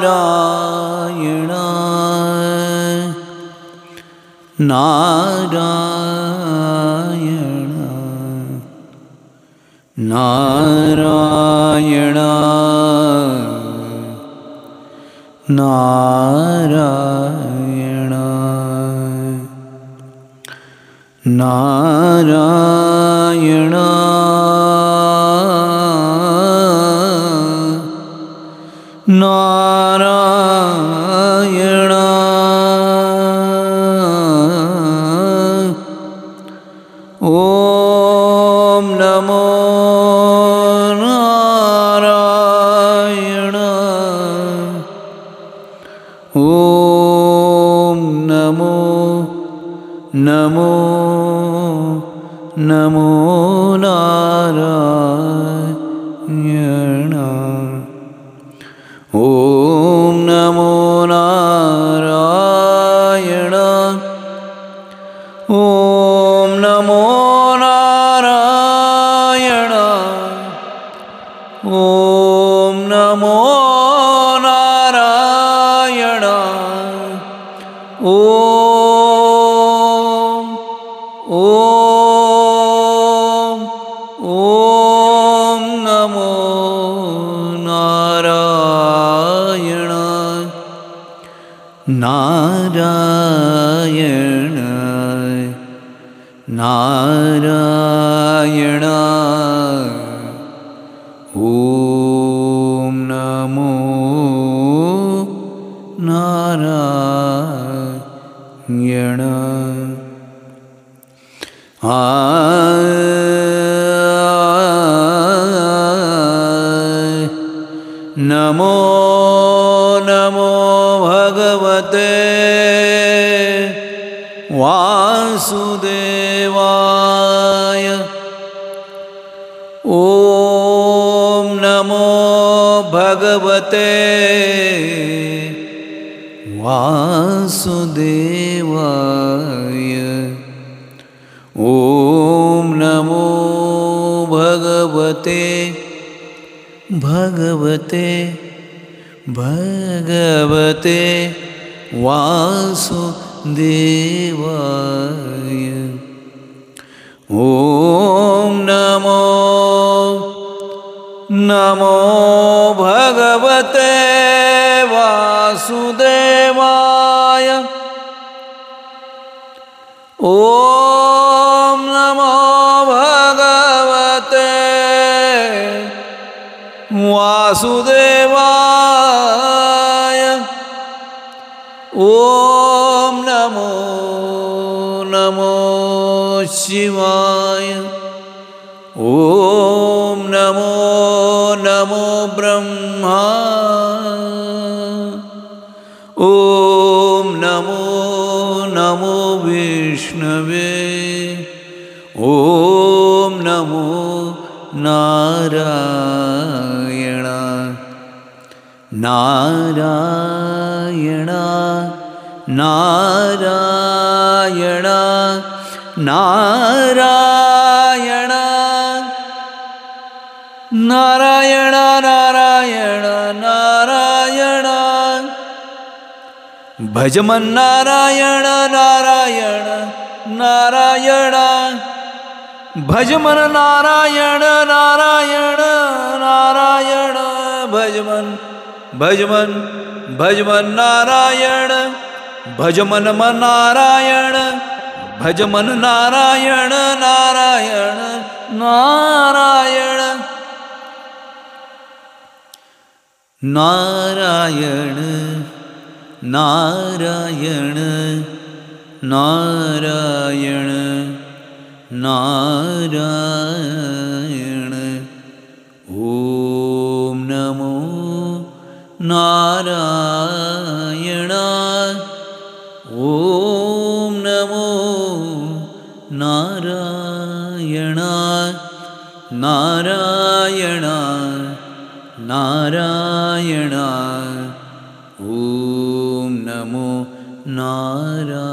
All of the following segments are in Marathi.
नारायण नारायण नारायण नारायण नारायण नारायण ॐ नमो नारायण ॐ नमो नमो नमो नारायण ॐ नमो नारायण ॐ नमो नारायण ॐ नमो नारायण ॐ नमो नारायण नारायण नारायण ॐ नमो नारायण नमो नमो भगवते वासुदेवाय ॐ नमो भगवते वासुदेवाय ॐ नमो भगवते भगवते भगवते वासुदेवाय ॐ नमो नमो भगवते वासुदेवाय ॐ नमो भगवते वासुदेवाय ॐ नमो नमो शिवाय ॐ नमो नमो ब्रह्मा ॐ नमो नमो विष्णवे ॐ नमो नारायण नारायण नारायण नारायण नारायण नारायण नारायण भजमन नारायण नारायण नारायण भजमन नारायण नारायण नारायण भजमन भजमन भजमन नारायण भजमन नारायण भजमन नारायण नारायण नारायण नारायण नारायण नारायण नारायण ॐ नमो नारायण ॐ नमो नारायण नारायण नारायण ॐ नमो नारायण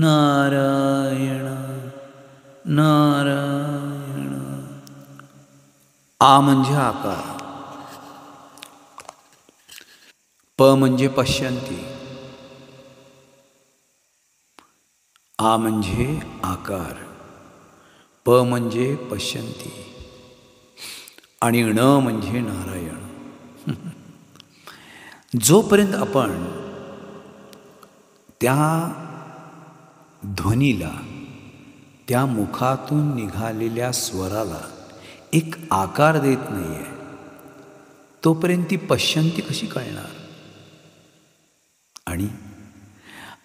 नारायण नारायण। आ म्हणजे आकार, प म्हणजे पश्यन्ति, आ म्हणजे आकार, प म्हणजे पश्यन्ति आणि ण म्हणजे नारायण. जोपर्यंत आपण त्या ध्वनीला, त्या मुखातून निघालेल्या स्वराला एक आकार देत नाही आहे, तोपर्यंत ती पश्यन्ति कशी कळणार?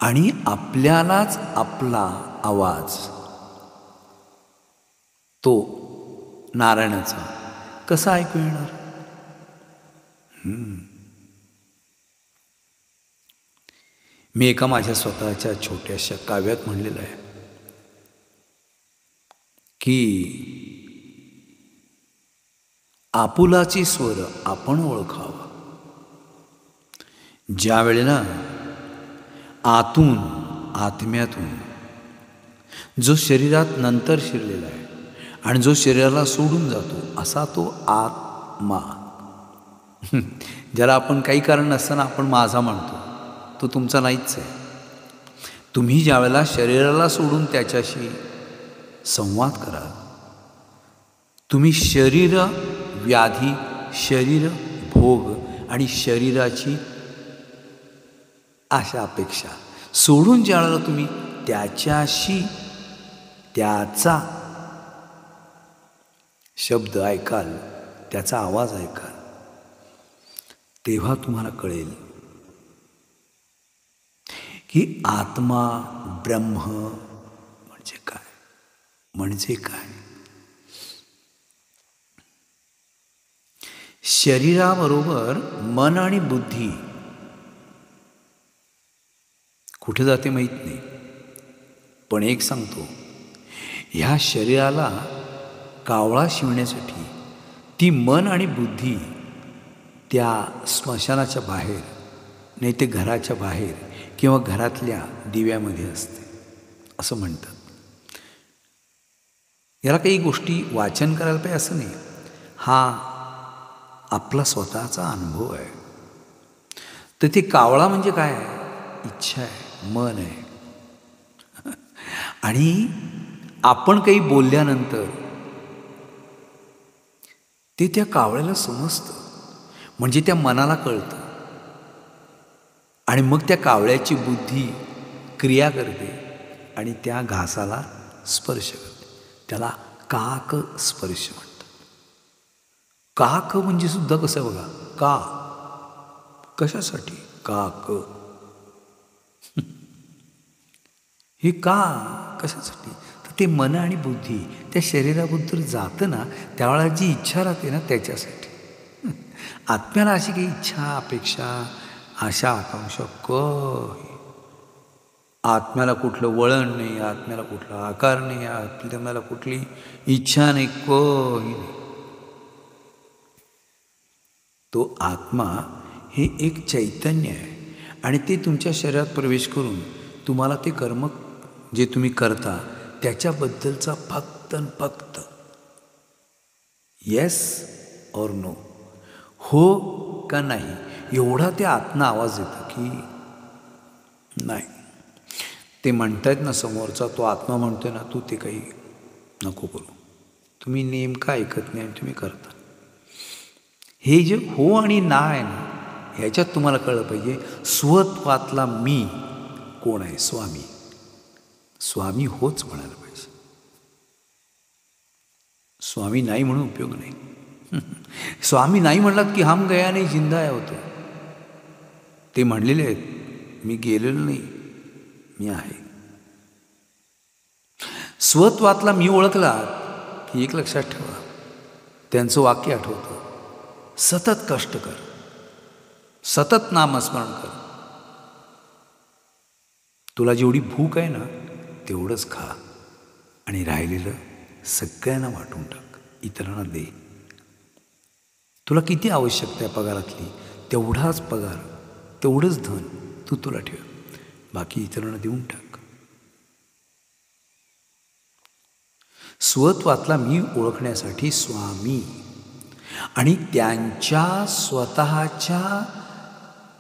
आणि आपल्यालाच आपला आवाज, तो नारायणाचा, कसा ऐकू येणार? मी एका माझ्या स्वतःच्या छोट्याशा काव्यात म्हणलेलं आहे की आपुलाची स्वर आपण ओळखावा. ज्या वेळेला आतून, आत्म्यातून जो शरीरात नंतर शिरलेला आहे आणि जो शरीराला सोडून जातो असा तो आत्मा, ज्याला आपण काही कारण नसताना आपण माझा म्हणतो, तो तुमचा नाहीच आहे. तुम्ही ज्या वेळेला शरीराला सोडून त्याच्याशी संवाद कराल, तुम्ही शरीर व्याधी, शरीर भोग आणि शरीराची आशा अपेक्षा सोडून ज्या वेळेला तुम्ही त्याच्याशी, त्याचा शब्द ऐकाल, त्याचा आवाज ऐकाल, तेव्हा तुम्हाला कळेल की आत्मा, ब्रह्म म्हणजे काय, म्हणजे काय. शरीराबरोबर मन आणि बुद्धी कुठे जाते माहीत नाही, पण एक सांगतो, ह्या शरीराला कावळा शिवण्यासाठी ती मन आणि बुद्धी त्या स्मशानाच्या बाहेर, नाही ते घराच्या बाहेर किंवा घरातल्या दिव्यामध्ये असते असं म्हणतात. याला काही गोष्टी वाचन करायला पाहिजे असं नाही, हा आपला स्वतःचा अनुभव आहे. तर ते कावळा म्हणजे काय आहे? इच्छा आहे, मन आहे. आणि आपण काही बोलल्यानंतर ते त्या कावळ्याला समजतं, म्हणजे त्या मनाला कळतं आणि मग त्या कावळ्याची बुद्धी क्रिया करते आणि त्या घासाला स्पर्श करते. त्याला काक स्पर्श म्हणतात. काक म्हणजे सुद्धा कसं आहे बघा, का कशासाठी, काक हे का कशासाठी, तर ते मन आणि बुद्धी त्या शरीराबद्दल जातं ना, त्यावेळेला जी इच्छा राहते ना त्याच्यासाठी. आत्म्याला अशी काही इच्छा, अपेक्षा, आशा, आकांक्षा आत्म्याला कुठलं वळण नाही, आत्म्याला कुठला आकार नाही, आत्म्याला कुठली इच्छा नाही, काही नाही. तो आत्मा हे एक चैतन्य आहे आणि ते तुमच्या शरीरात प्रवेश करून तुम्हाला ते कर्म जे तुम्ही करता त्याच्याबद्दलचा फक्त आणि फक्त येस और नो, हो का नाही, एवढा ते आत्मा आवाज देतं की नाही. ते म्हणतायत ना समोरचा, तो आत्मा म्हणतोय ना, तू ते काही नको करू, तुम्ही नेमकं ऐकत नाही आणि तुम्ही करता. हे जे हो आणि ना आहे ना, ह्याच्यात तुम्हाला कळलं पाहिजे स्वत्वातला मी कोण आहे. स्वामी. स्वामी होच म्हणायला पाहिजे. स्वामी नाही म्हणून उपयोग नाही. स्वामी नाही म्हणलात की हम गया नाही जिंदा आहे होतं. ते म्हणलेले आहेत, मी गेलेलो नाही, मी आहे. स्वत्वातला मी ओळखला की एक लक्षात ठेवा, त्यांचं वाक्य आठवतं, सतत कष्ट कर, सतत नामस्मरण कर, तुला जेवढी भूक आहे ना तेवढंच खा आणि राहिलेलं सगळ्यांना वाटून टाक, इतरांना दे. तुला किती आवश्यकता आहे पगारातली, तेवढाच पगार, तेवढंच धन तू तुला ठेव, बाकी इतरांना देऊन टाक. स्वत्वातला मी ओळखण्यासाठी स्वामी आणि त्यांच्या स्वतःच्या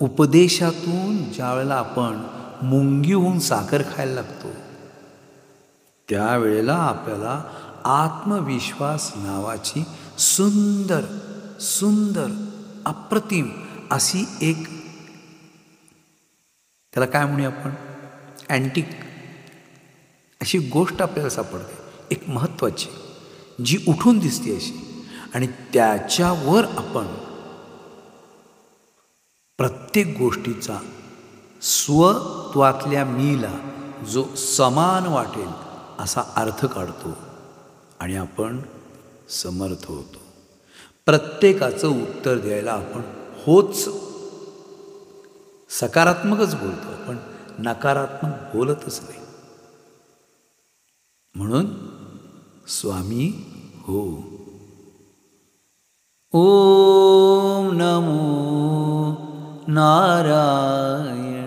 उपदेशातून ज्या वेळेला आपण मुंगी होऊन साखर खायला लागतो त्यावेळेला आपल्याला आत्मविश्वास नावाची सुंदर सुंदर अप्रतिम अशी एक, त्याला काय म्हणूया आपण, अँटिक अशी गोष्ट आपल्याला सापडते, एक महत्त्वाची, जी उठून दिसते अशी, आणि त्याच्यावर आपण प्रत्येक गोष्टीचा स्वत्वातल्या मीला जो समान वाटेल असा अर्थ काढतो आणि आपण समर्थ होतो. प्रत्येकाचं उत्तर द्यायला आपण होच सकारात्मकच बोलतो, आपण नकारात्मक बोलतच नाही. म्हणून स्वामी हो. ओम नमो नारायण.